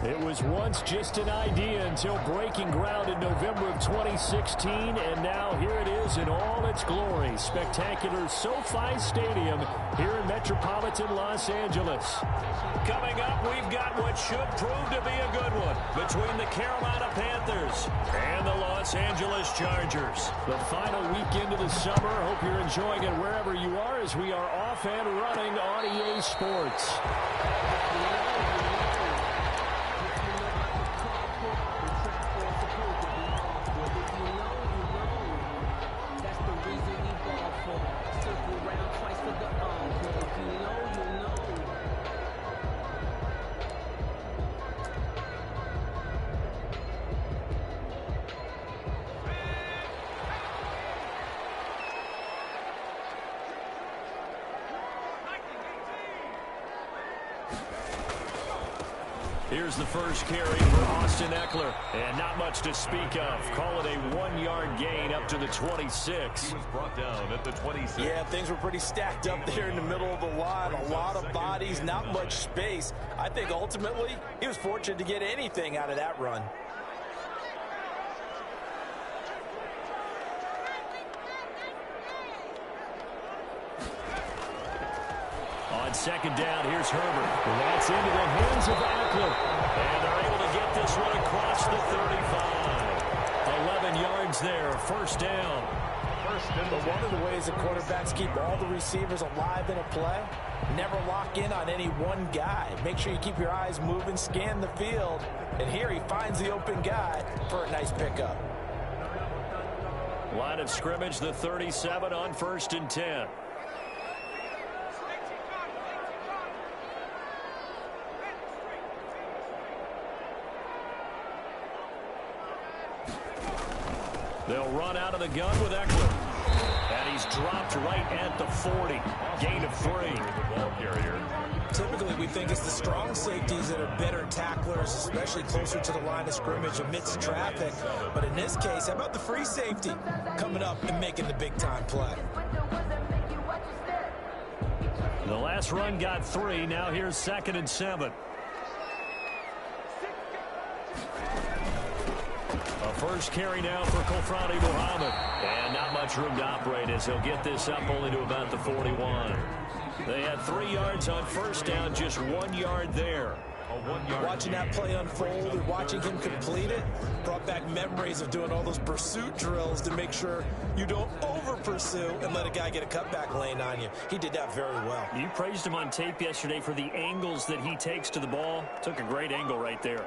It was once just an idea until breaking ground in November of 2016, and now here it is in all its glory. Spectacular SoFi Stadium here in metropolitan Los Angeles. Coming up, we've got what should prove to be a good one between the Carolina Panthers and the Los Angeles Chargers. The final weekend of the summer. Hope you're enjoying it wherever you are as we are off and running on EA Sports. Here's the first carry for Austin Eckler, and not much to speak of. Call it a 1-yard gain up to the 26. He was brought down at the 26. Yeah, things were pretty stacked up there in the middle of the line. A lot of bodies, not much space. I think ultimately he was fortunate to get anything out of that run. On second down, here's Herbert. And that's into the hands of Eckler. And they're able to get this one across the 35. 11 yards there, first down. But one of the ways the quarterbacks keep all the receivers alive in a play, never lock in on any one guy. Make sure you keep your eyes moving, scan the field. And here he finds the open guy for a nice pickup. Line of scrimmage, the 37 on 1st and 10. They'll run out of the gun with Eckler. And he's dropped right at the 40. Gain of 3. Typically, we think it's the strong safeties that are better tacklers, especially closer to the line of scrimmage amidst traffic. But in this case, how about the free safety coming up and making the big-time play? The last run got 3. Now here's 2nd and 7. First carry now for Kofrani Muhammad. And not much room to operate as he'll get this up only to about the 41. They had 3 yards on first down, just 1 yard there. Watching that play unfold and watching him complete it brought back memories of doing all those pursuit drills to make sure you don't over-pursue and let a guy get a cutback lane on you. He did that very well. You praised him on tape yesterday for the angles that he takes to the ball. Took a great angle right there.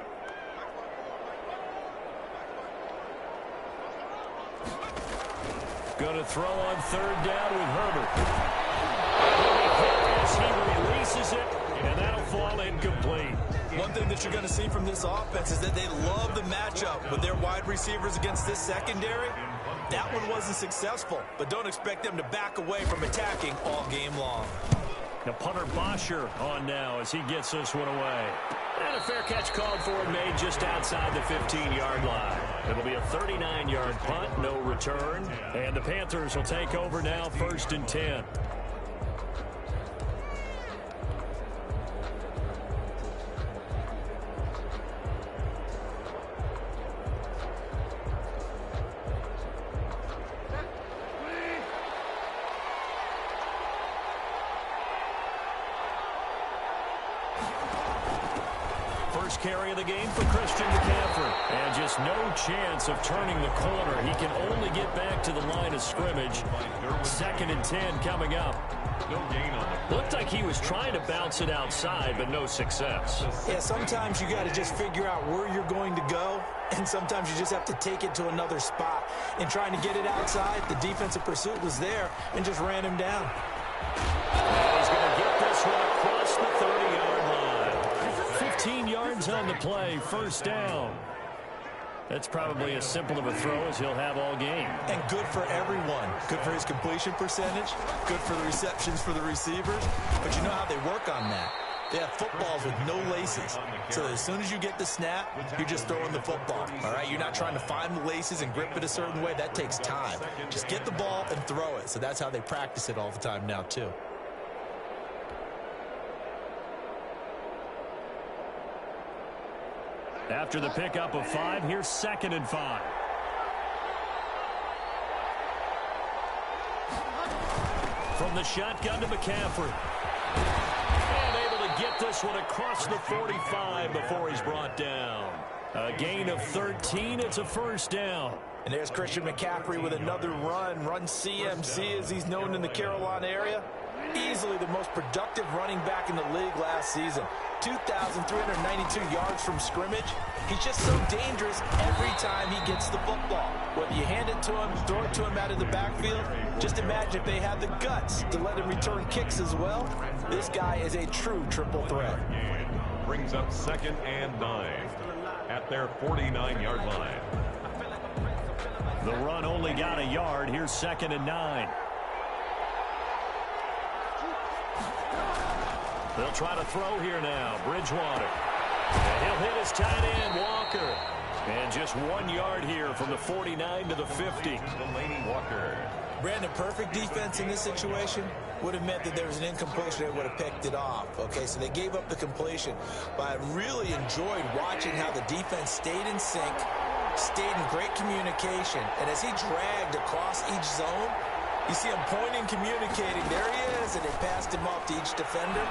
Going to throw on 3rd down with Herbert. He releases it, and that'll fall incomplete. One thing that you're going to see from this offense is that they love the matchup with their wide receivers against this secondary. That one wasn't successful, but don't expect them to back away from attacking all game long. Now punter Bosher on now as he gets this one away. And a fair catch called for and made just outside the 15-yard line. It'll be a 39-yard punt, no return. And the Panthers will take over now, 1st and 10. First carry of the game for Christian McCaffrey. And just no chance of turning the corner. He can only get back to the line of scrimmage. 2nd and 10 coming up. No gain on it. Looked like he was trying to bounce it outside, but no success. Yeah, sometimes you got to just figure out where you're going to go, and sometimes you just have to take it to another spot. In trying to get it outside, the defensive pursuit was there and just ran him down. And he's going to get this one across the 30-yard line. 15 yards on the play, first down. That's probably as simple of a throw as he'll have all game. And good for everyone. Good for his completion percentage. Good for the receptions for the receivers. But you know how they work on that. They have footballs with no laces. So as soon as you get the snap, you're just throwing the football. All right, you're not trying to find the laces and grip it a certain way. That takes time. Just get the ball and throw it. So that's how they practice it all the time now, too. After the pickup of 5, here's 2nd and 5. From the shotgun to McCaffrey. And able to get this one across the 45 before he's brought down. A gain of 13. It's a first down. And there's Christian McCaffrey with another run. Run CMC, as he's known in the Carolina area. Easily the most productive running back in the league last season. 2,392 yards from scrimmage. He's just so dangerous every time he gets the football. Whether you hand it to him, throw it to him out of the backfield, just imagine if they had the guts to let him return kicks as well. This guy is a true triple threat. Brings up 2nd and 9 at their 49-yard line. The run only got a yard. Here's 2nd and 9. They'll try to throw here now. Bridgewater. And he'll hit his tight end, Walker. And just 1 yard here from the 49 to the 50. Delaney Walker. Brandon, perfect defense in this situation would have meant that there was an incompletion. They would have picked it off. Okay, so they gave up the completion. But I really enjoyed watching how the defense stayed in sync, stayed in great communication. And as he dragged across each zone, you see him pointing, communicating. There he is, and they passed him off to each defender.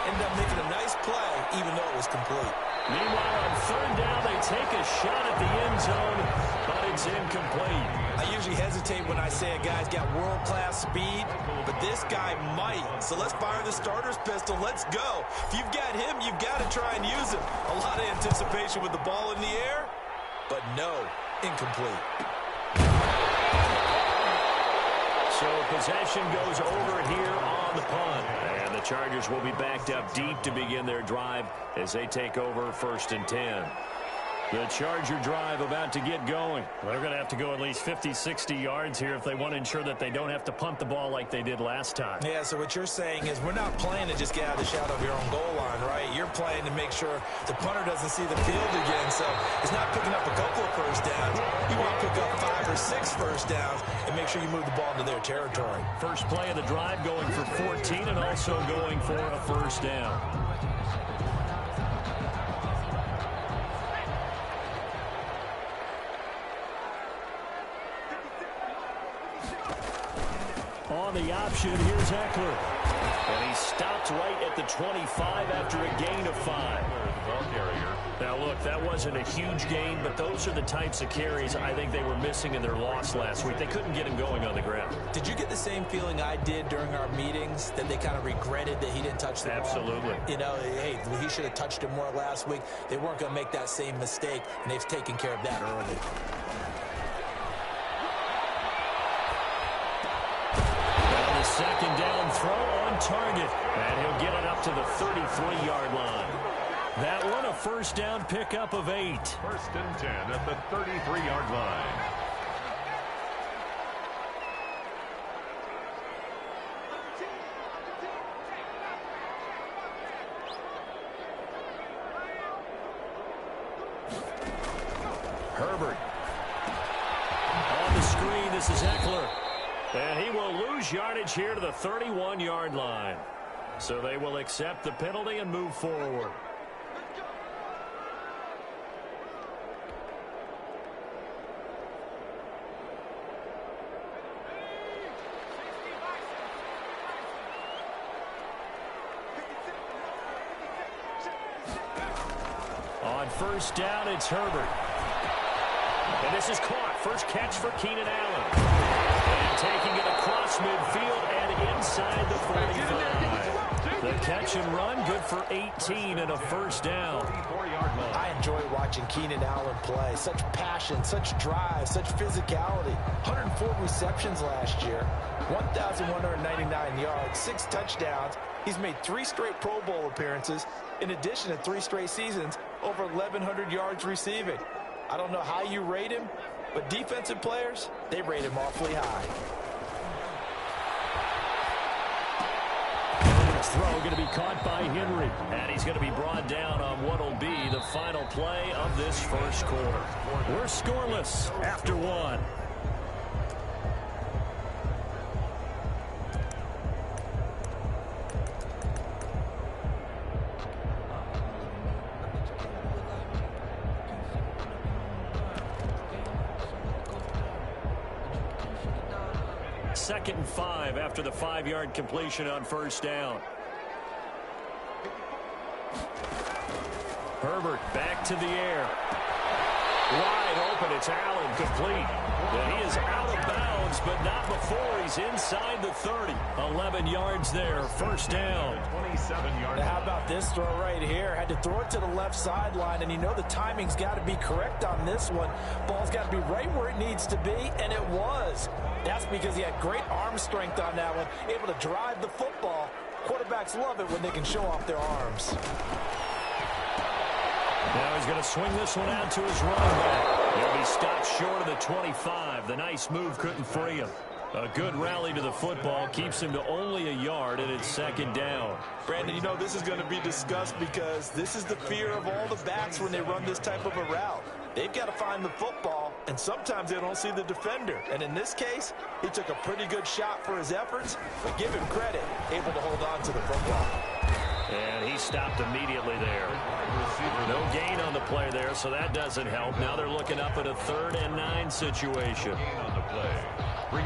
Ended up making a nice play, even though it was complete. Meanwhile, on 3rd down, they take a shot at the end zone, but it's incomplete. I usually hesitate when I say a guy's got world-class speed, but this guy might. So let's fire the starter's pistol. Let's go. If you've got him, you've got to try and use him. A lot of anticipation with the ball in the air, but no, incomplete. So possession goes over here on the punt. And the Chargers will be backed up deep to begin their drive as they take over 1st and 10. The Charger drive about to get going. They're going to have to go at least 50, 60 yards here if they want to ensure that they don't have to punt the ball like they did last time. Yeah, so what you're saying is we're not playing to just get out of the shadow of your own goal line, right? You're playing to make sure the punter doesn't see the field again. So it's not picking up a couple of first downs. You want to pick up 5 or 6 first downs and make sure you move the ball into their territory. First play of the drive going for 14 and also going for a first down. On the option, here's Eckler. And he stopped right at the 25 after a gain of 5. Now, look, that wasn't a huge gain, but those are the types of carries I think they were missing in their loss last week. They couldn't get him going on the ground. Did you get the same feeling I did during our meetings, that they kind of regretted that he didn't touch the ball? Absolutely. You know, hey, he should have touched it more last week. They weren't going to make that same mistake, and they've taken care of that early. And the 2nd down throw on target. And he'll get it up to the 33-yard line. That one a first down pickup of 8. 1st and 10 at the 33-yard line. Herbert. On the screen, this is Eckler. And he will lose yardage here to the 31-yard line. So they will accept the penalty and move forward. On 1st down, it's Herbert. And this is caught. First catch for Keenan Allen. And taking it across midfield and inside the 45. The catch and run, good for 18 and a first down. I enjoy watching Keenan Allen play. Such passion, such drive, such physicality. 104 receptions last year, 1,199 yards, 6 touchdowns. He's made 3 straight Pro Bowl appearances, in addition to 3 straight seasons, over 1,100 yards receiving. I don't know how you rate him, but defensive players, they rate him awfully high. Throw going to be caught by Henry. And he's going to be brought down on what will be the final play of this first quarter. We're scoreless after 1. 2nd and 5 after the 5-yard completion on first down. Herbert back to the air. Wide open. It's Allen, complete. And he is out of bounds, but not before he's inside the 30. 11 yards there, first down. 27 yards. Now how about this throw right here? Had to throw it to the left sideline, and you know the timing's got to be correct on this one. Ball's got to be right where it needs to be, and it was. That's because he had great arm strength on that one, able to drive the football. Quarterbacks love it when they can show off their arms. Now he's going to swing this one out to his running back. He'll be stopped short of the 25. The nice move couldn't free him. A good rally to the football keeps him to only a yard, and it's 2nd down. Brandon, you know this is going to be discussed because this is the fear of all the backs when they run this type of a route. They've got to find the football, and sometimes they don't see the defender. And in this case, he took a pretty good shot for his efforts, but give him credit, able to hold on to the football. And he stopped immediately there. No gain on the play there, so that doesn't help. Now they're looking up at a 3rd and 9 situation.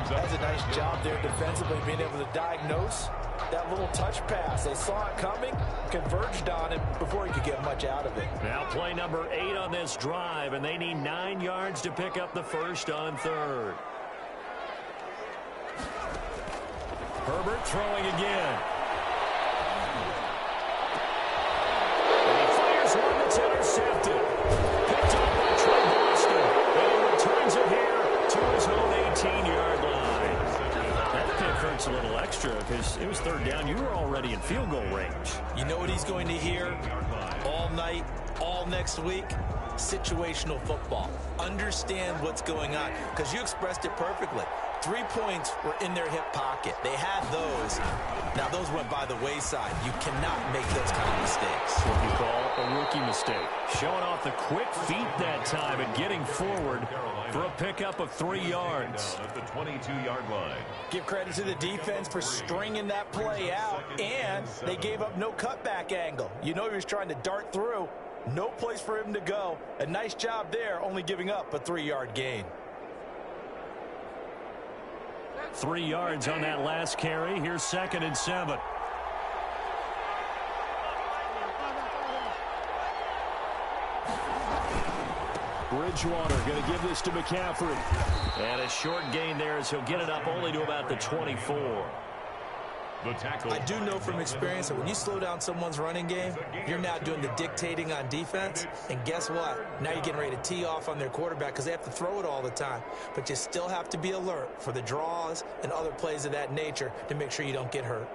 That's a nice job there defensively, being able to diagnose that little touch pass. They saw it coming, converged on it before he could get much out of it. Now play number 8 on this drive, and they need 9 yards to pick up the first on 3rd. Herbert throwing again. One that's intercepted. Picked up by Trey Boston. And he returns it here to his own 18-yard line. That pick hurts a little extra because it was 3rd down. You were already in field goal range. You know what he's going to hear all night, all next week? Situational football. Understand what's going on, because you expressed it perfectly. 3 points were in their hip pocket. They had those. Now, those went by the wayside. You cannot make those kind of mistakes. What you call a rookie mistake. Showing off the quick feet that time and getting forward for a pickup of 3 yards. At the 22-yard line. Give credit to the defense for stringing that play out, and they gave up no cutback angle. You know he was trying to dart through. No place for him to go. A nice job there, only giving up a 3-yard gain. 3 yards on that last carry. Here's 2nd and 7. Bridgewater going to give this to McCaffrey. And a short gain there as he'll get it up only to about the 24. The tackle. I do know from experience that when you slow down someone's running game, you're now doing the dictating on defense. And guess what? Now you're getting ready to tee off on their quarterback because they have to throw it all the time. But you still have to be alert for the draws and other plays of that nature to make sure you don't get hurt.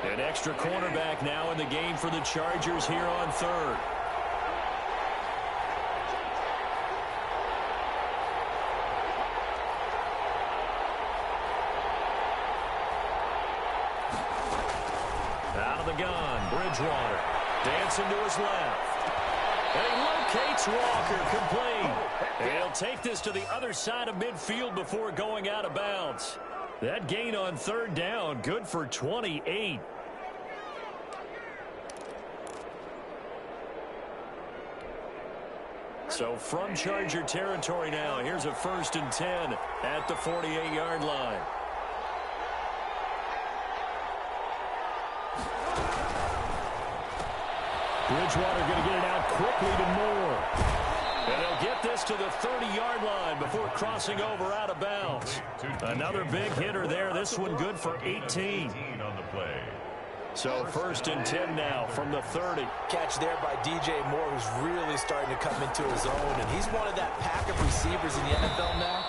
An extra cornerback now in the game for the Chargers here on 3rd. Out of the gun, Bridgewater. Dancing to his left. And he locates Walker, complete. And he'll take this to the other side of midfield before going out of bounds. That gain on 3rd down, good for 28. So from Charger territory now, here's a 1st and 10 at the 48-yard line. Bridgewater going to get it out quickly to Moore. And they'll get this to the 30-yard line before crossing over out of bounds. Another big hitter there. This one good for 18. On the play. So 1st and 10 now from the 30. Catch there by DJ Moore, who's really starting to come into his own. And he's one of that pack of receivers in the NFL now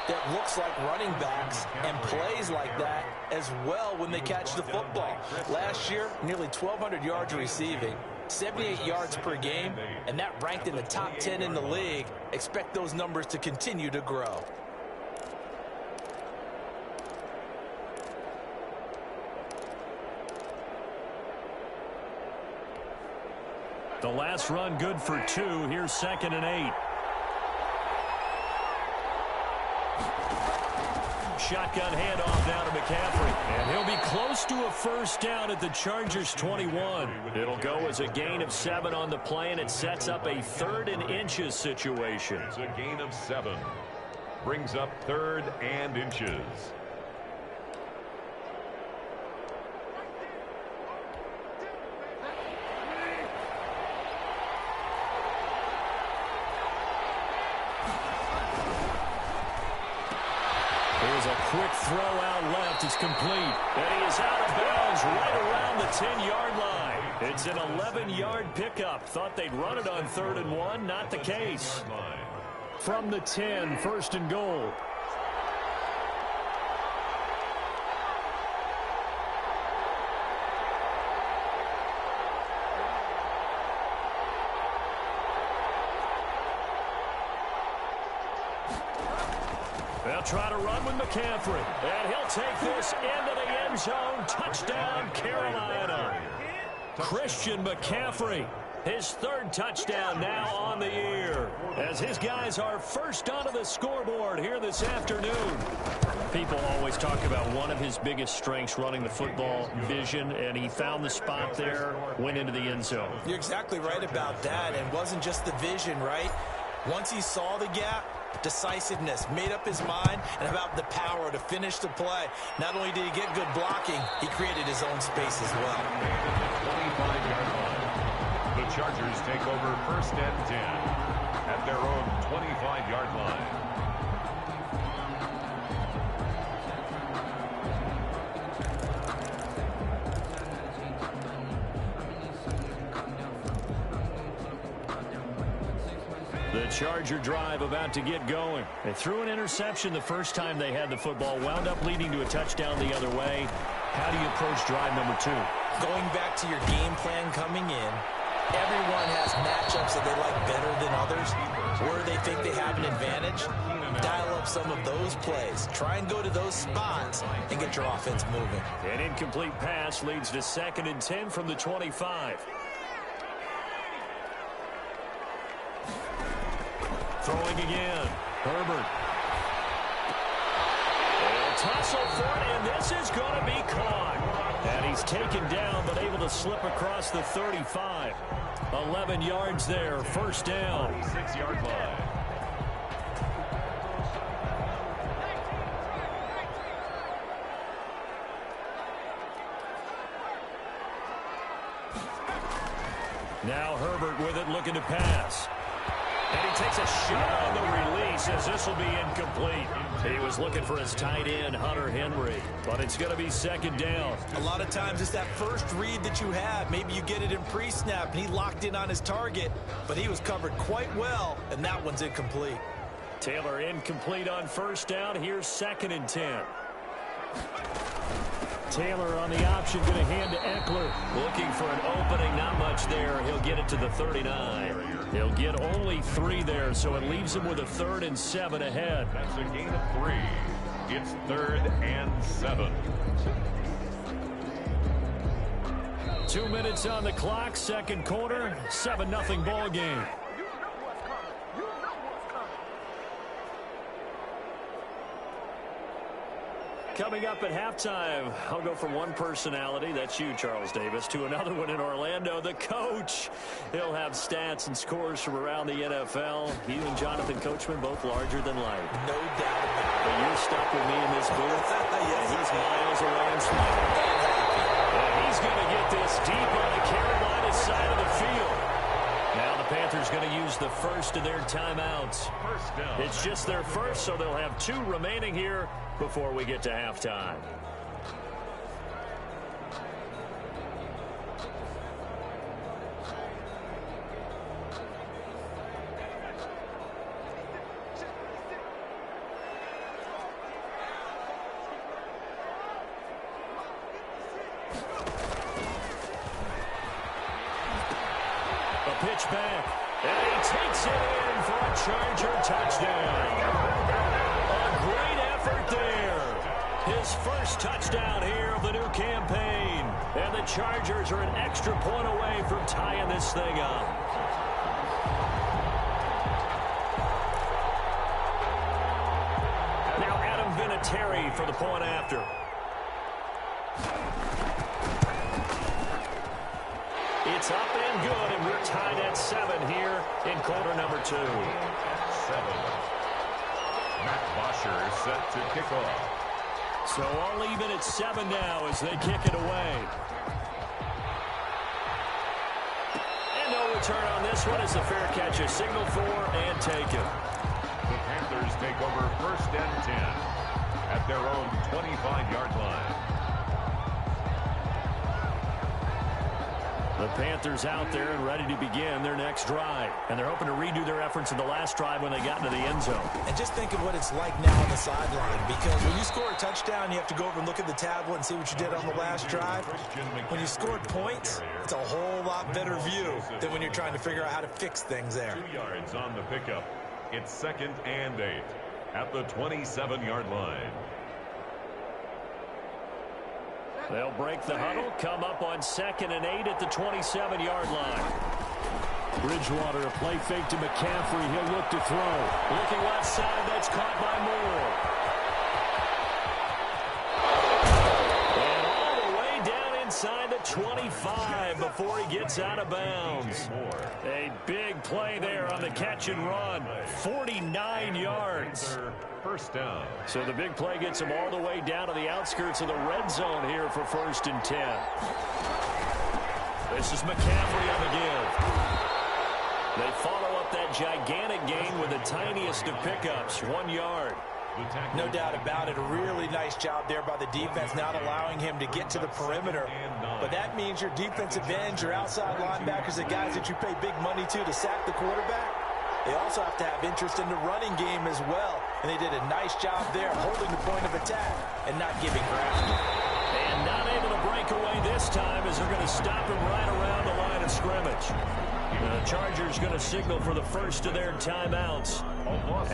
that looks like running backs and plays like that as well when they catch the football. Last year, nearly 1,200 yards receiving, 78 yards per game, and that ranked in the top 10 in the league. Expect those numbers to continue to grow. The last run good for 2. Here's 2nd and 8. Shotgun handoff now to McCaffrey. And he'll be close to a first down at the Chargers' 21. It'll go as a gain of 7 on the play, and it sets up a 3rd and inches situation. It's a gain of 7. Brings up 3rd and inches. Here's a quick throw out left. It's complete. And he is out of bounds right around the 10-yard line. It's an 11-yard pickup. Thought they'd run it on 3rd and 1. Not the case. From the 10, 1st and goal. They'll try to run with McCaffrey. And he'll take this into the end zone. Touchdown, Carolina. Christian McCaffrey, his 3rd touchdown now on the year, as his guys are first onto the scoreboard here this afternoon. People always talk about one of his biggest strengths running the football, vision, and he found the spot there, went into the end zone. You're exactly right about that, and it wasn't just the vision, right? Once he saw the gap, decisiveness, made up his mind, and about the power to finish the play. Not only did he get good blocking, he created his own space as well. 25-yard line. The Chargers take over 1st and 10 at their own 25-yard line. The Charger drive about to get going. They threw an interception the first time they had the football, wound up leading to a touchdown the other way. How do you approach drive number 2? Going back to your game plan coming in, everyone has matchups that they like better than others. Where they think they have an advantage, dial up some of those plays. Try and go to those spots and get your offense moving. An incomplete pass leads to 2nd and 10 from the 25. Throwing again. Herbert. They'll tussle for it, and this is going to be caught. And he's taken down, but able to slip across the 35. 11 yards there, 1st down. 6-yard line. Now Herbert with it, looking to pass. And he takes a shot on the release, as this will be incomplete. He was looking for his tight end, Hunter Henry, but it's going to be 2nd down. A lot of times it's that first read that you have. Maybe you get it in pre-snap, and he locked in on his target, but he was covered quite well, and that one's incomplete. Taylor incomplete on 1st down. Here's 2nd and 10. Taylor on the option, going to hand to Eckler. Looking for an opening, not much there. He'll get it to the 39. He'll get only 3 there, so it leaves him with a 3rd and 7 ahead. That's a gain of 3. It's 3rd and 7. 2 minutes on the clock, 2nd quarter, 7-0 ball game. Coming up at halftime, I'll go from one personality, that's you, Charles Davis, to another one in Orlando, the coach. He'll have stats and scores from around the NFL. He and Jonathan Coachman, both larger than life. No doubt about it. But you're stuck with me in this booth, and he's miles away and smiling. And he's going to get this deep on the Carolina side of the field. Now the Panthers going to use the first of their timeouts. It's just their first, so they'll have 2 remaining here before we get to halftime. A pitch back, and he takes it in for a Charger touchdown. A great effort there. His first touchdown here of the new campaign. And the Chargers are an extra point away from tying this thing up. Now Adam Vinatieri for the point after. It's up and good, and we're tied at 7 here in quarter number 2. 7. Matt Bosher is set to kick off. So all even at 7 now as they kick it away. And no return on this one as the fair catch is signaled for and taken. The Panthers take over 1st and 10 at their own 25-yard line. The Panthers out there and ready to begin their next drive. And they're hoping to redo their efforts in the last drive when they got into the end zone. And just think of what it's like now on the sideline, because when you score a touchdown, you have to go over and look at the tablet and see what you did on the last drive. When you scored points, it's a whole lot better view than when you're trying to figure out how to fix things there. 2 yards on the pickup. It's 2nd and 8 at the 27-yard line. They'll break the huddle, come up on 2nd and 8 at the 27-yard line. Bridgewater, a play fake to McCaffrey. He'll look to throw. Looking left side, that's caught by Moore. And all the way down inside the 25 before he gets out of bounds. A big play there on the catch and run. 49 yards. 1st down. So the big play gets him all the way down to the outskirts of the red zone here for 1st and 10. This is McCaffrey on the give. They follow up that gigantic gain with the tiniest of pickups, 1 yard. No doubt about it. A really nice job there by the defense, not allowing him to get to the perimeter. But that means your defensive ends, your outside linebackers, the guys that you pay big money to sack the quarterback, they also have to have interest in the running game as well. And they did a nice job there holding the point of attack and not giving ground. And not able to break away this time as they're going to stop him right around the line of scrimmage. The Chargers going to signal for the first of their timeouts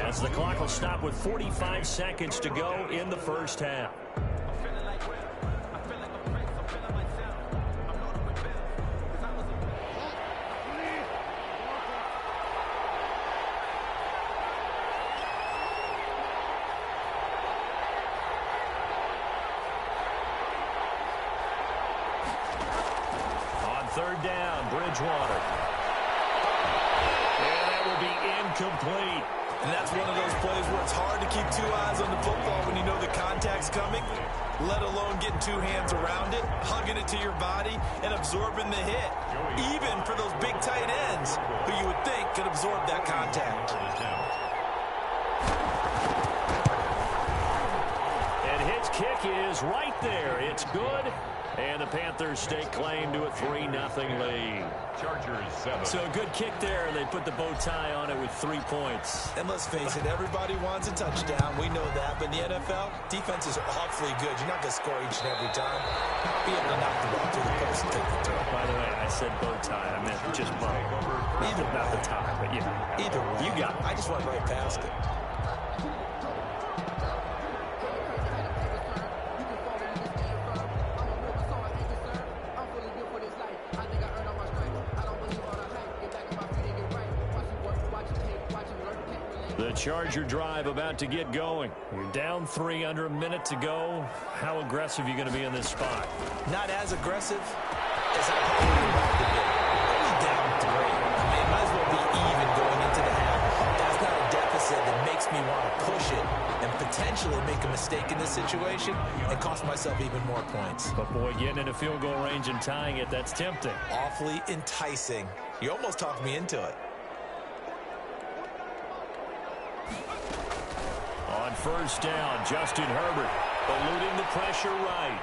as the clock will stop with 45 seconds to go in the first half. On 3rd down, Bridgewater. And that will be incomplete. And that's one of those plays where it's hard to keep 2 eyes on the football when you know the contact's coming, let alone getting 2 hands around it, hugging it to your body, and absorbing the hit. Even for those big tight ends who you would think could absorb that contact. And his kick is right there. It's good. And the Panthers stake claim to a 3-0 lead. Chargers 7. So a good kick there, and they put the bow tie on it with 3 points. And let's face it, everybody wants a touchdown. We know that. But in the NFL, defenses are awfully good. You're not going to score each and every time. Be able to knock the ball through the post and take the throw. By the way, I said bow tie. I meant just bow. Either about the tie, but yeah. Either way. You got it. I just went right past it. The Charger drive about to get going. You're down 3, under a minute to go. How aggressive are you going to be in this spot? Not as aggressive as I probably would like to be. Only down 3. I mean, it might as well be even going into the half. That's not a deficit that makes me want to push it and potentially make a mistake in this situation and cost myself even more points. But boy, getting into field goal range and tying it, that's tempting. Awfully enticing. You almost talked me into it. On 1st down, Justin Herbert eluding the pressure right.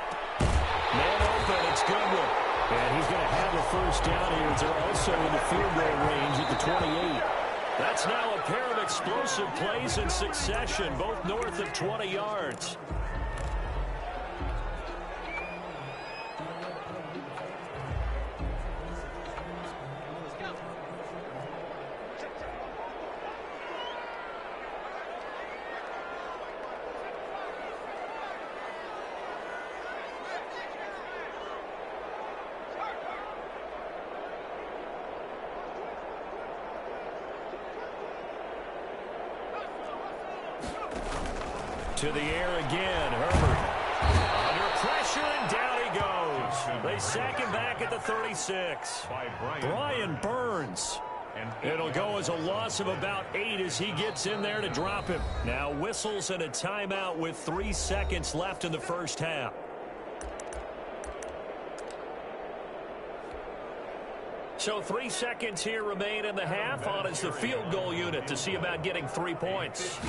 Man open, it's Goodwin. And he's going to have a 1st down here as they're also in the field goal range at the 28. That's now a pair of explosive plays in succession, both north of 20 yards. To the air again. Herbert under pressure, and down he goes. They sack him back at the 36. Brian Burns. It'll go as a loss of about 8 as he gets in there to drop him. Now whistles and a timeout with 3 seconds left in the first half. So 3 seconds here remain in the half. On is the field goal unit to see about getting 3 points.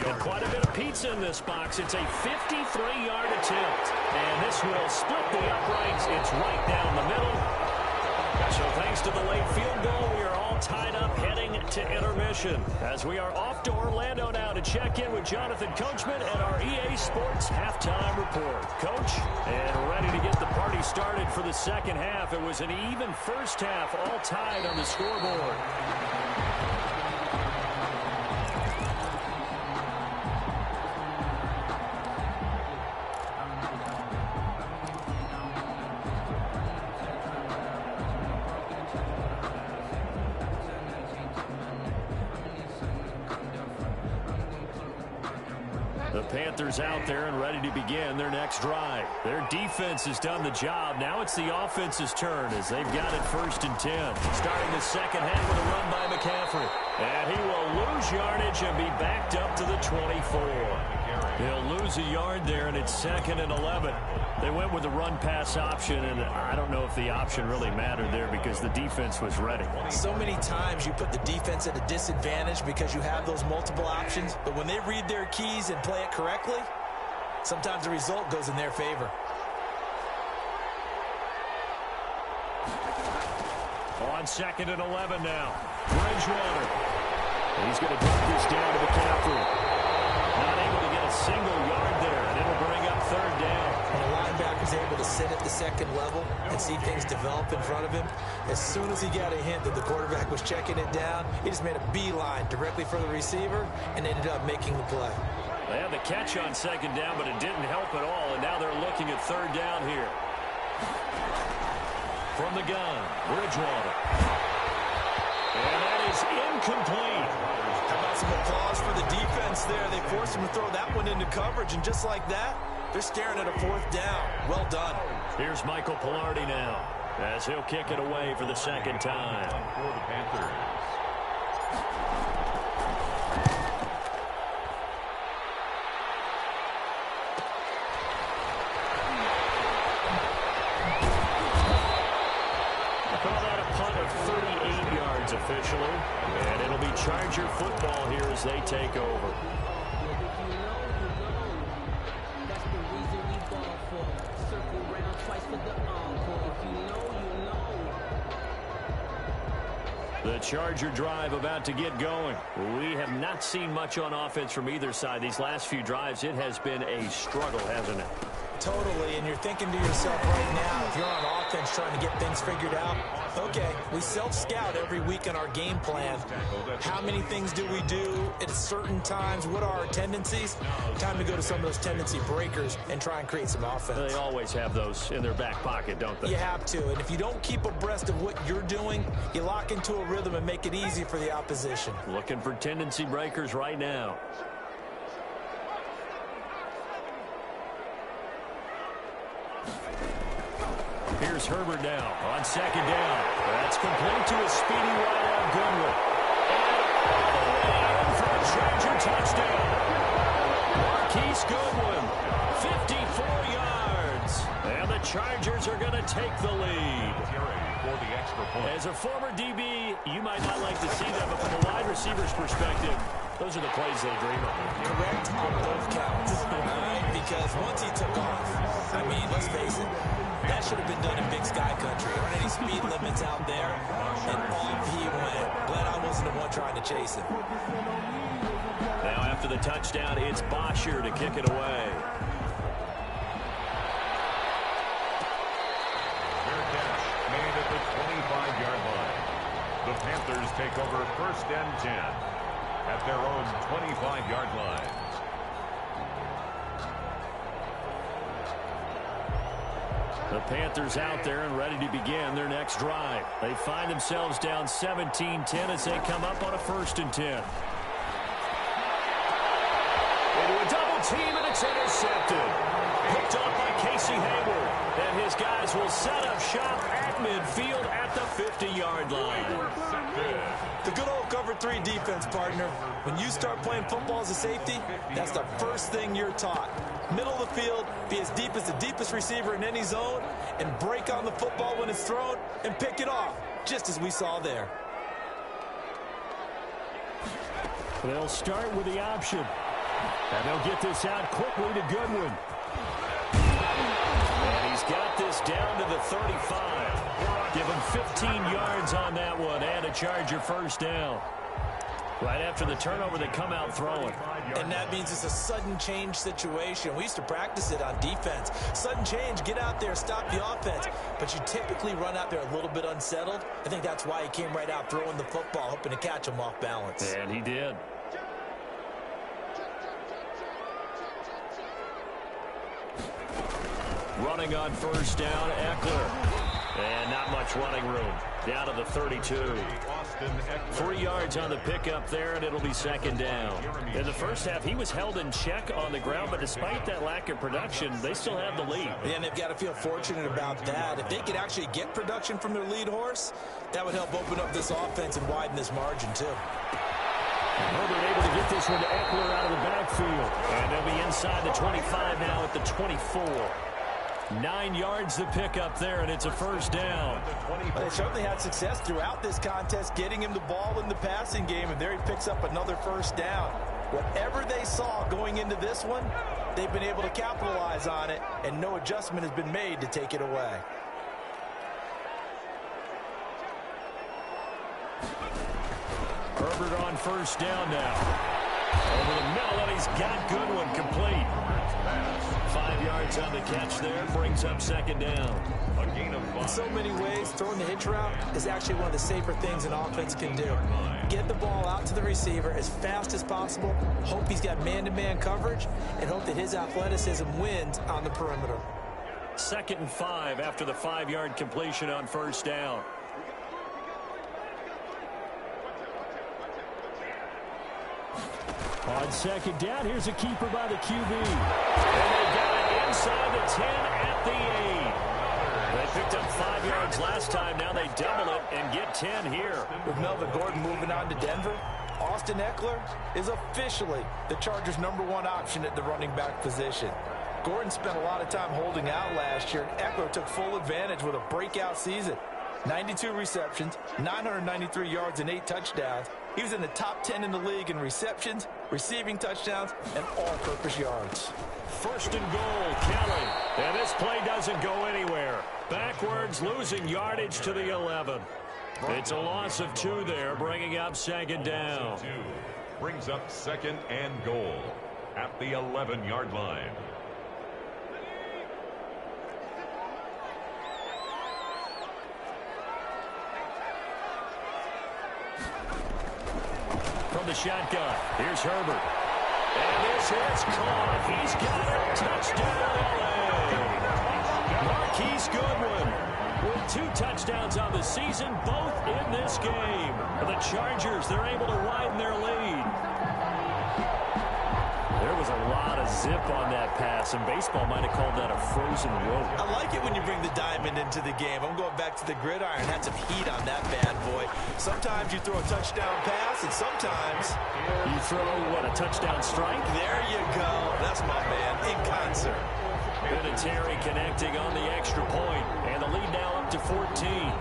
And quite a bit of pizza in this box. It's a 53-yard attempt. And this will split the uprights. It's right down the middle. So thanks to the late field goal, we are all tied up heading to intermission. As we are off to Orlando now to check in with Jonathan Coachman at our EA Sports Halftime Report. Coach, and ready to get the party started for the second half. It was an even first half, all tied on the scoreboard. The Panthers out there and ready to begin their next drive. Their defense has done the job. Now it's the offense's turn as they've got it 1st and 10. Starting the second half with a run by McCaffrey. And he will lose yardage and be backed up to the 24. He'll lose a yard there, and it's 2nd and 11. They went with the run-pass option, and I don't know if the option really mattered there because the defense was ready. So many times you put the defense at a disadvantage because you have those multiple options, but when they read their keys and play it correctly, sometimes the result goes in their favor. On 2nd and 11 now. Bridgewater. He's going to drop this down to McCaffrey. Not able to get a single yard there, and it'll bring up 3rd down. When a linebacker's able to sit at the second level and see things develop in front of him, as soon as he got a hint that the quarterback was checking it down, he just made a beeline directly for the receiver and ended up making the play. They had the catch on 2nd down, but it didn't help at all, and now they're looking at 3rd down here. From the gun, Bridgewater. And that is incomplete. How about some applause for the defense there? They forced him to throw that one into coverage, and just like that, they're staring at a 4th down. Well done. Here's Michael Pilardi now as he'll kick it away for the 2nd time. For the Panthers. Officially, and it'll be Charger football here as they take over. The Charger drive about to get going. We have not seen much on offense from either side. These last few drives, it has been a struggle, hasn't it? Totally, and you're thinking to yourself right now, if you're on offense trying to get things figured out, okay, we self-scout every week on our game plan. How many things do we do at certain times? What are our tendencies? Time to go to some of those tendency breakers and try and create some offense. They always have those in their back pocket, don't they? You have to, and if you don't keep abreast of what you're doing, you lock into a rhythm and make it easy for the opposition. Looking for tendency breakers right now. Here's Herbert now on 2nd down. That's complete to a speedy wideout Goodwin. And all the way in for a Charger touchdown. Marquise Goodwin, 54 yards. And the Chargers are going to take the lead. For the extra point. As a former DB, you might not like to see that, but from a wide receiver's perspective, those are the plays they dream of. Correct on both counts. All right, because once he took off, I mean, let's face it, that should have been done in Big Sky Country. There aren't any speed limits out there, and off he went. Glad I wasn't the one trying to chase him. Now after the touchdown, it's Bosher to kick it away. Fair catch made at the 25-yard line. The Panthers take over 1st and 10 at their own 25-yard line. The Panthers out there and ready to begin their next drive. They find themselves down 17-10 as they come up on a 1st and 10. Into a double team, and it's intercepted. Picked off by Casey Hayward. And his guys will set up shop at midfield at the 50-yard line. The good old cover 3 defense, partner. When you start playing football as a safety, that's the first thing you're taught. Middle of the field, be as deep as the deepest receiver in any zone, and break on the football when it's thrown and pick it off, just as we saw there. They'll start with the option. And they'll get this out quickly to Goodwin. And he's got this down to the 35. Give him 15 yards on that one and a Charger first down. Right after the turnover, they come out throwing. And that means it's a sudden change situation. We used to practice it on defense. Sudden change, get out there, stop the offense. But you typically run out there a little bit unsettled. I think that's why he came right out throwing the football, hoping to catch him off balance. And he did. Running on first down, Eckler. And not much running room. Down to the 32. 3 yards on the pickup there, and it'll be second down. In the first half, he was held in check on the ground, but despite that lack of production, they still have the lead. And they've got to feel fortunate about that. If they could actually get production from their lead horse, that would help open up this offense and widen this margin, too. Herbert able to get this one to Eckler out of the backfield. And they'll be inside the 25 now at the 24. 9 yards to pick up there, and it's a first down. They certainly had success throughout this contest, getting him the ball in the passing game, and there he picks up another first down. Whatever they saw going into this one, they've been able to capitalize on it, and no adjustment has been made to take it away. Herbert on first down now. Over the middle, and he's got Goodwin complete. 5 yards on the catch there, brings up second down. A gain of 5. In so many ways, throwing the hitch route is actually one of the safer things an offense can do. Get the ball out to the receiver as fast as possible, hope he's got man-to-man coverage, and hope that his athleticism wins on the perimeter. 2nd and 5 after the 5-yard completion on first down. On second down, here's a keeper by the QB. And they got it inside the 10 at the 8. They picked up 5 yards last time. Now they double it and get 10 here. With Melvin Gordon moving on to Denver, Austin Eckler is officially the Chargers' #1 option at the running back position. Gordon spent a lot of time holding out last year, and Eckler took full advantage with a breakout season. 92 receptions, 993 yards, and 8 touchdowns. He was in the top 10 in the league in receptions, receiving touchdowns, and all-purpose yards. 1st and goal, Kelly. And this play doesn't go anywhere. Backwards, losing yardage to the 11. It's a loss of 2 there, bringing up second down. Brings up 2nd and goal at the 11-yard line. From the shotgun, here's Herbert. And this is caught. He's got it. Touchdown, LA. Marquise Goodwin with 2 touchdowns on the season, both in this game. The Chargers, they're able to widen their lead. There was a lot of zip on that pass, and baseball might have called that a frozen rope. I like it when you bring the diamond into the game. I'm going back to the gridiron. Had some heat on that bad boy. Sometimes you throw a touchdown pass, and sometimes you throw, what, a touchdown strike? There you go. That's my man, in concert. Vinatieri connecting on the extra point, and the lead now up to 14.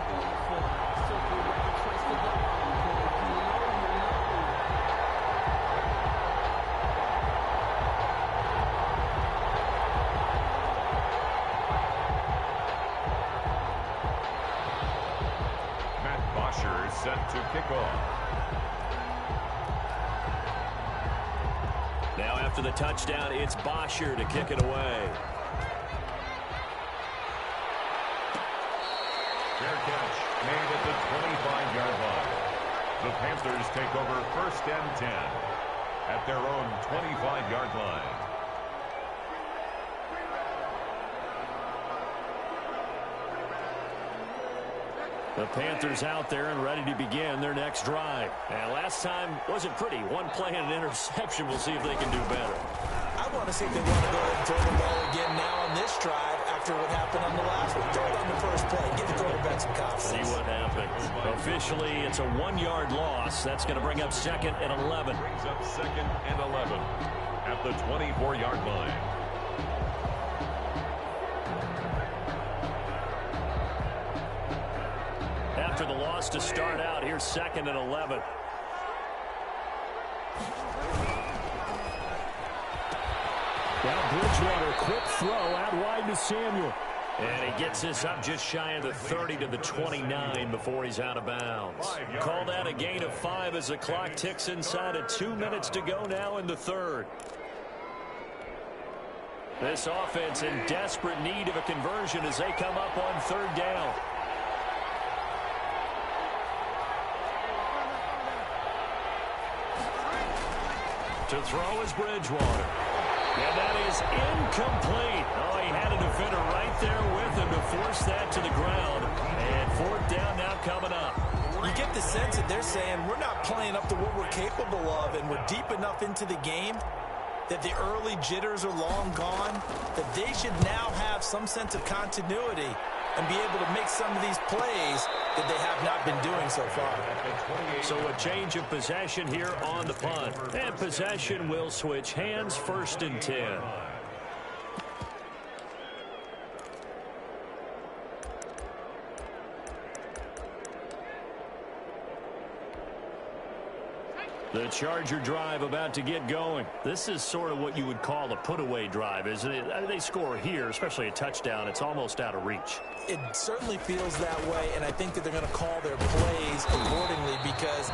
Set to kick off. Now after the touchdown, it's Bosher to kick it away. Fair catch made at the 25-yard line. The Panthers take over 1st and 10 at their own 25-yard line. The Panthers out there and ready to begin their next drive. And last time wasn't pretty. 1 play and an interception. We'll see if they can do better. I want to see if they want to go ahead and throw the ball again now on this drive after what happened on the last one. Throw it on the first play. Give the quarterback some confidence. See what happens. Officially, it's a 1-yard loss. That's going to bring up 2nd and 11. Brings up 2nd and 11 at the 24-yard line. After the loss to start out, here's 2nd and 11. Now Bridgewater, quick throw out wide to Samuel. And he gets this up just shy of the 30 to the 29 before he's out of bounds. Call that a gain of 5 as the clock ticks inside of 2 minutes to go now in the third. This offense in desperate need of a conversion as they come up on 3rd down. To throw is Bridgewater. And that is incomplete. Oh, he had a defender right there with him to force that to the ground. And 4th down now coming up. You get the sense that they're saying we're not playing up to what we're capable of, and we're deep enough into the game that the early jitters are long gone, that they should now have some sense of continuity and be able to make some of these plays that they have not been doing so far. So a change of possession here on the punt. And possession will switch hands, 1st and 10. The Charger drive about to get going. This is sort of what you would call a put-away drive, isn't it? I mean, they score here, especially a touchdown. It's almost out of reach. It certainly feels that way, and I think that they're going to call their plays accordingly, because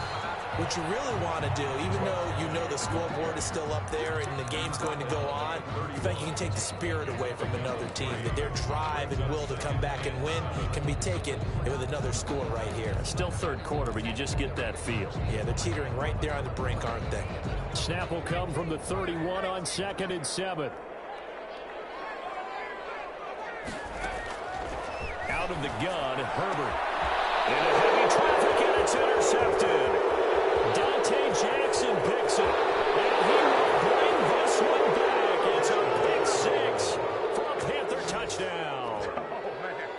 what you really want to do, even though you know the scoreboard is still up there and the game's going to go on, you think you can take the spirit away from another team, that their drive and will to come back and win can be taken with another score right here. Still 3rd quarter, but you just get that feel. Yeah, they're teetering right there on the brink, aren't they? Snap will come from the 31 on 2nd and 7. Out of the gun, Herbert. Into heavy traffic, and it's intercepted. Dante Jackson picks it. And he will bring this one back. It's a pick 6 for a Panther touchdown.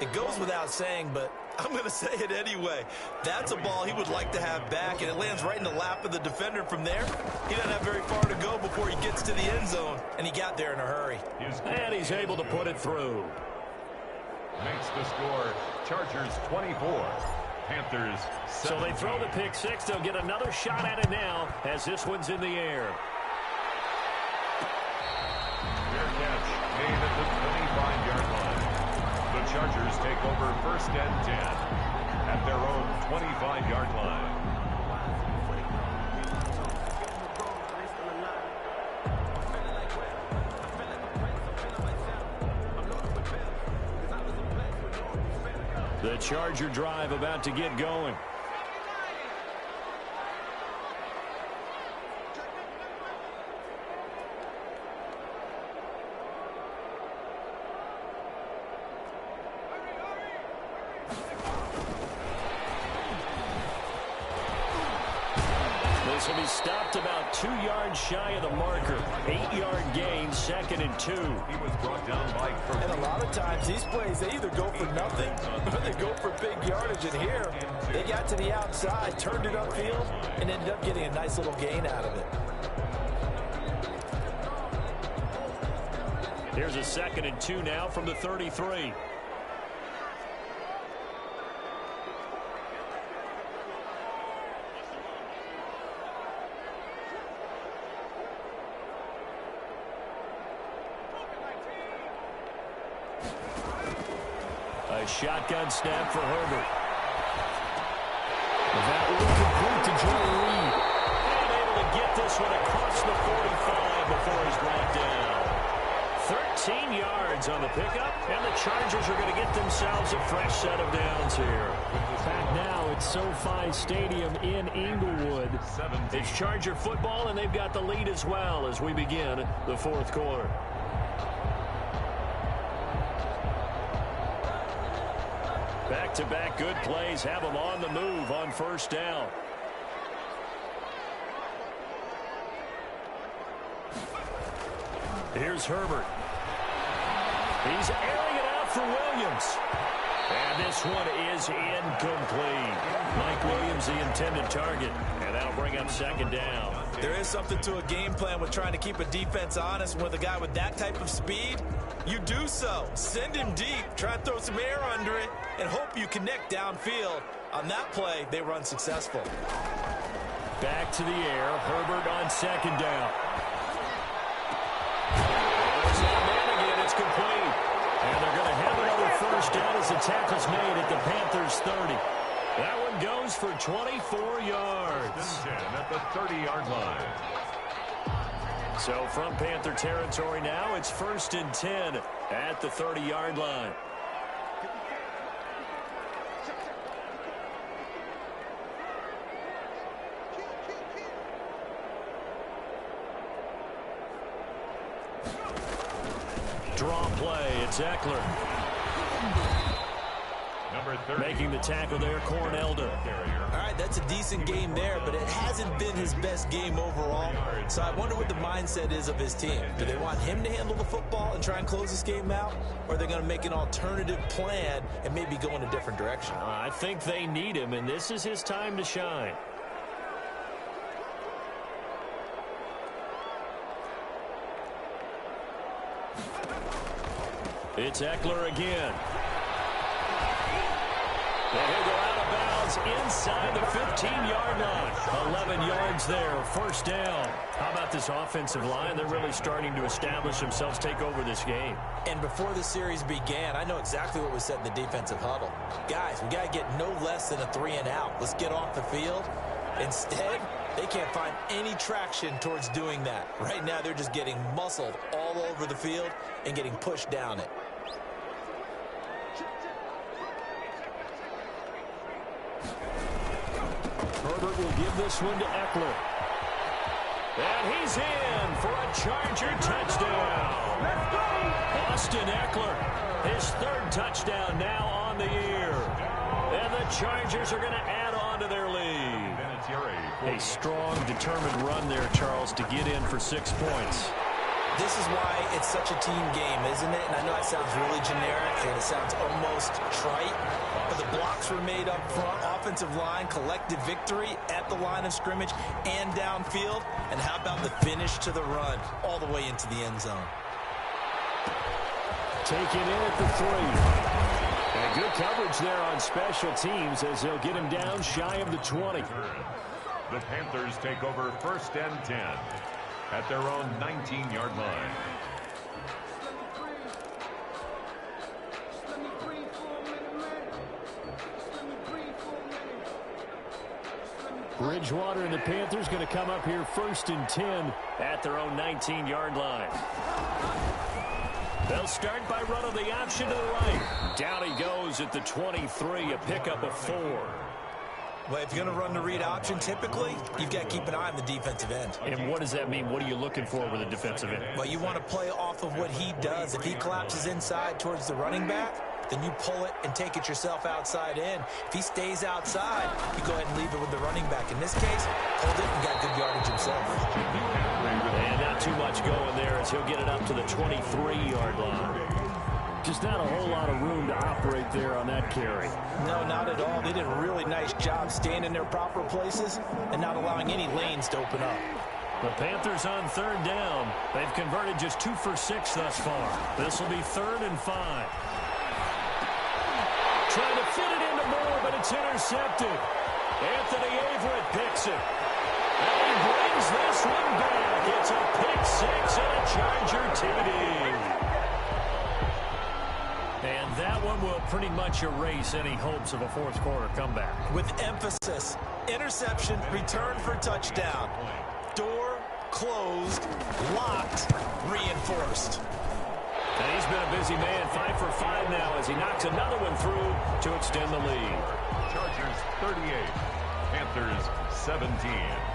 It goes without saying, but I'm going to say it anyway. That's a ball he would like to have back, and it lands right in the lap of the defender from there. He doesn't have very far to go before he gets to the end zone, and he got there in a hurry. And he's able to put it through. Makes the score Chargers 24, Panthers 17. So they throw the pick 6. They'll get another shot at it now as this one's in the air. Fair catch made at the 25-yard line. The Chargers take over 1st and 10 at their own 25-yard line. The Charger drive about to get going. This will be stopped about 2 yards shy of the marker. 8-yard gain, 2nd and 2. He was brought down by Kirk. And a lot of times these plays, they either go for nothing or they go for big yardage. And here, they got to the outside, turned it upfield, and ended up getting a nice little gain out of it. Here's a 2nd and 2 now from the 33. A shotgun snap for Herbert. That will complete to Joel Reed. And able to get this one across the 45 before he's brought down. 13 yards on the pickup, and the Chargers are going to get themselves a fresh set of downs here. Back now at SoFi Stadium in Inglewood. It's Charger football, and they've got the lead as well as we begin the 4th quarter. Back-to-back good plays have them on the move on 1st down. Here's Herbert. He's airing it out for Williams. And this one is incomplete. Mike Williams, the intended target. And that'll bring up second down. There is something to a game plan with trying to keep a defense honest. With a guy with that type of speed, you do so. Send him deep. Try and throw some air under it and hope you connect downfield. On that play, they were unsuccessful. Back to the air. Herbert on second down. There's that man again. It's complete. And they're going to have another first down as the tackle's made at the Panthers' 30. That one goes for 24 yards. 10 at the 30-yard line. So from Panther territory now, it's 1st and 10 at the 30-yard line. Draw play, it's Eckler. Number 30. Making the tackle there, Cornelda. All right, that's a decent game there, but it hasn't been his best game overall. So I wonder what the mindset is of his team. Do they want him to handle the football and try and close this game out? Or are they going to make an alternative plan and maybe go in a different direction? I think they need him, and this is his time to shine. It's Eckler again. And he'll go out of bounds inside the 15-yard line. 11 yards there, first down. How about this offensive line? They're really starting to establish themselves, take over this game. And before the series began, I know exactly what was said in the defensive huddle. Guys, we got to get no less than a 3-and-out. Let's get off the field. Instead, they can't find any traction towards doing that. Right now, they're just getting muscled all over the field and getting pushed down it. Herbert will give this one to Eckler. And he's in for a Charger touchdown. Let's go! Austin Eckler, his 3rd touchdown now on the year. And the Chargers are going to add on to their lead. A strong, determined run there, Charles, to get in for 6 points. This is why it's such a team game, isn't it? And I know it sounds really generic and it sounds almost trite, but the blocks were made up front, offensive line, collective victory at the line of scrimmage and downfield. And how about the finish to the run all the way into the end zone? Taken in at the 3. And good coverage there on special teams as they'll get him down shy of the 20. The Panthers take over 1st and 10 at their own 19-yard line. Bridgewater and the Panthers going to come up here 1st and 10 at their own 19-yard line. They'll start by running the option to the right. Down he goes at the 23, a pickup of 4. Well, if you're going to run the read option, typically, you've got to keep an eye on the defensive end. And what does that mean? What are you looking for with a defensive end? Well, you want to play off of what he does. If he collapses inside towards the running back, then you pull it and take it yourself outside in. If he stays outside, you go ahead and leave it with the running back. In this case, hold it and got good yardage himself. And not too much going there as he'll get it up to the 23-yard line. Just not a whole lot of room to operate there on that carry. No, not at all. They did a really nice job staying in their proper places and not allowing any lanes to open up. The Panthers on 3rd down. They've converted just 2 for 6 thus far. This will be 3rd and 5. Trying to fit it into Moore, but it's intercepted. Anthony Averett picks it. And he brings this one back. It's a pick 6 and a Charger TD. And that one will pretty much erase any hopes of a 4th quarter comeback. With emphasis, interception, return for touchdown. Door closed, locked, reinforced. And he's been a busy man, 5 for 5 now as he knocks another one through to extend the lead. Chargers 38, Panthers 17.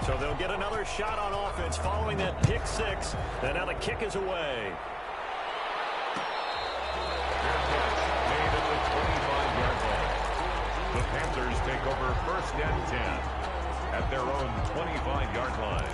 So they'll get another shot on offense following that pick 6. And now the kick is away. Made at the 25-yard line. The Panthers take over 1st and 10 at their own 25-yard line.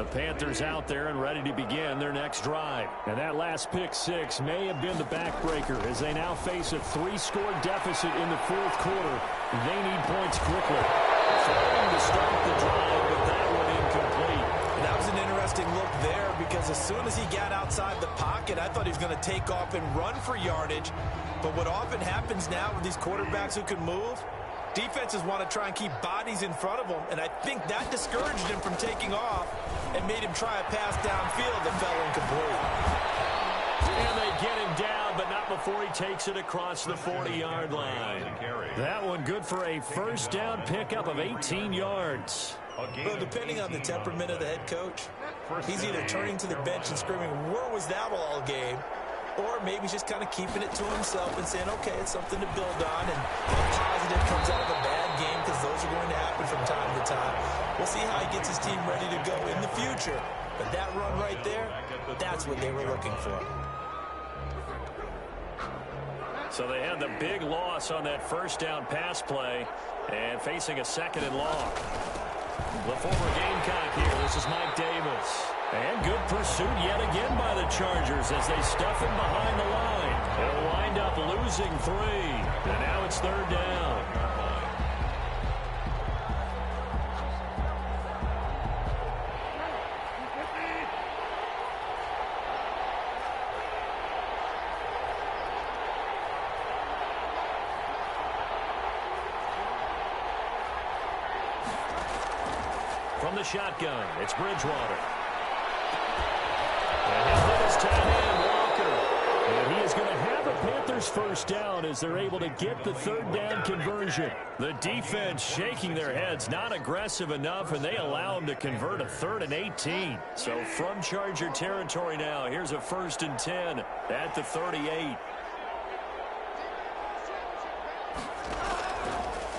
The Panthers out there and ready to begin their next drive. And that last pick six may have been the backbreaker as they now face a 3-score deficit in the fourth quarter. They need points quickly. Trying to start the drive, but that one incomplete. And that was an interesting look there because as soon as he got outside the pocket, I thought he was going to take off and run for yardage. But what often happens now with these quarterbacks who can move, defenses want to try and keep bodies in front of them, and I think that discouraged him from taking off and made him try a pass downfield that fell incomplete. And they get him down, but not before he takes it across the 40-yard line. That one good for a first down pickup of 18 yards. Well, depending on the temperament of the head coach, he's either turning to the bench and screaming, "Where was that all game?" Or maybe he's just kind of keeping it to himself and saying, okay, it's something to build on, and a positive comes out of a bad game because those are going to happen from time to time. We'll see how he gets his team ready to go in the future. But that run right there, that's what they were looking for. So they had the big loss on that first down pass play and facing a second and long. The former Gamecock here. This is Mike Davis. And good pursuit yet again by the Chargers as they stuff him behind the line. They'll wind up losing 3. And now it's third down. From the shotgun, it's Bridgewater. And he'll hit his tight end, Walker. And he is going to have a Panthers first down as they're able to get the third down conversion. The defense shaking their heads, not aggressive enough, and they allow him to convert a 3rd and 18. So from Charger territory now, here's a 1st and 10 at the 38.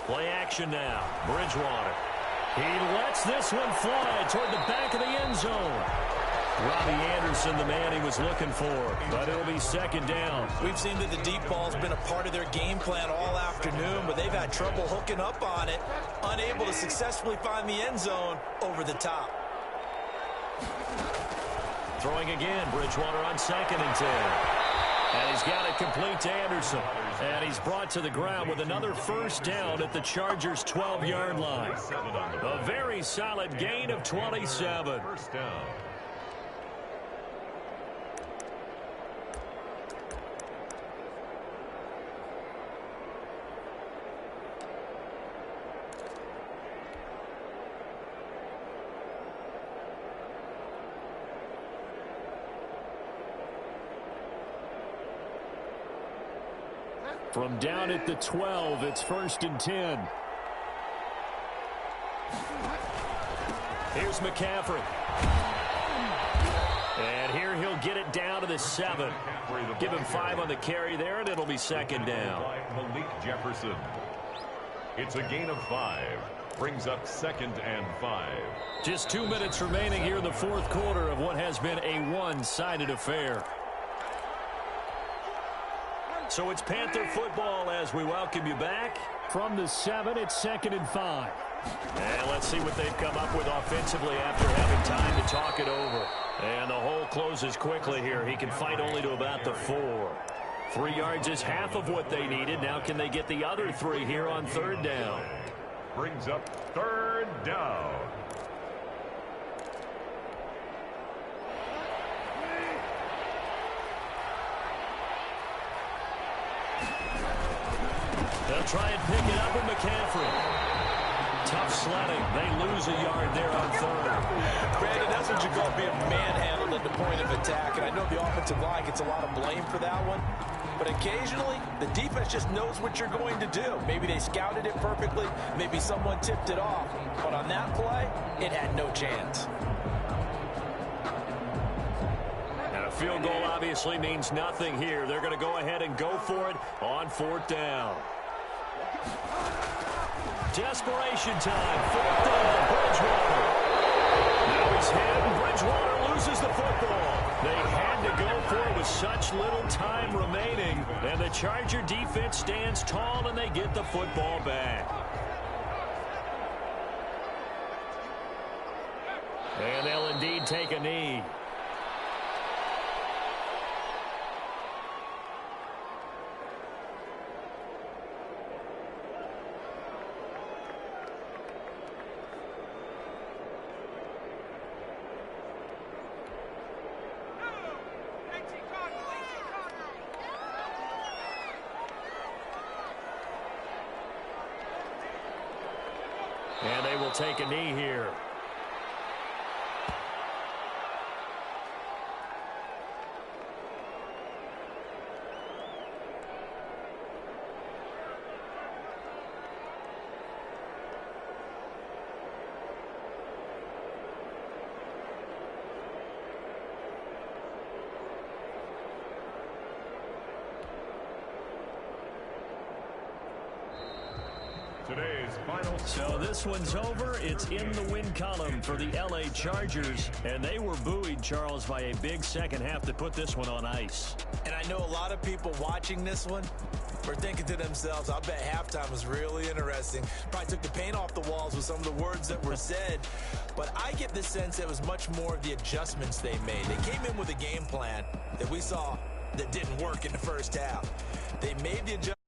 Play action now. Bridgewater. He lets this one fly toward the back of the end zone. Robbie Anderson, the man he was looking for, but it'll be second down. We've seen that the deep ball's been a part of their game plan all afternoon, but they've had trouble hooking up on it, unable to successfully find the end zone over the top. Throwing again, Bridgewater on 2nd and 10. And he's got it complete to Anderson. And he's brought to the ground with another first down at the Chargers' 12-yard line. A very solid gain of 27. First down. From down at the 12, it's 1st and 10. Here's McCaffrey. And here he'll get it down to the 7. Give him 5 on the carry there, and it'll be second down. Malik Jefferson. It's a gain of 5. Brings up 2nd and 5. Just 2 minutes remaining here in the fourth quarter of what has been a one-sided affair. So it's Panther football as we welcome you back. From the 7, it's 2nd and 5. And let's see what they've come up with offensively after having time to talk it over. And the hole closes quickly here. He can fight only to about the 4. 3 yards is half of what they needed. Now can they get the other 3 here on third down? Brings up third down. They'll try and pick it up with McCaffrey. Tough sledding. They lose a yard there on third. Brandon, that's what you call being manhandled at the point of attack. And I know the offensive line gets a lot of blame for that one. But occasionally, the defense just knows what you're going to do. Maybe they scouted it perfectly. Maybe someone tipped it off. But on that play, it had no chance. And a field goal obviously means nothing here. They're going to go ahead and go for it on 4th down. Desperation time. 4th down. Bridgewater. Now he's hit, and Bridgewater loses the football. They had to go for it with such little time remaining. And the Charger defense stands tall, and they get the football back. And they'll indeed take a knee. And they will take a knee here. Today's final. So this one's over. It's in the win column for the L.A. Chargers. And they were buoyed, Charles, by a big second half to put this one on ice. And I know a lot of people watching this one were thinking to themselves, I bet halftime was really interesting. Probably took the paint off the walls with some of the words that were said. But I get the sense it was much more of the adjustments they made. They came in with a game plan that we saw that didn't work in the first half. They made the adjustments.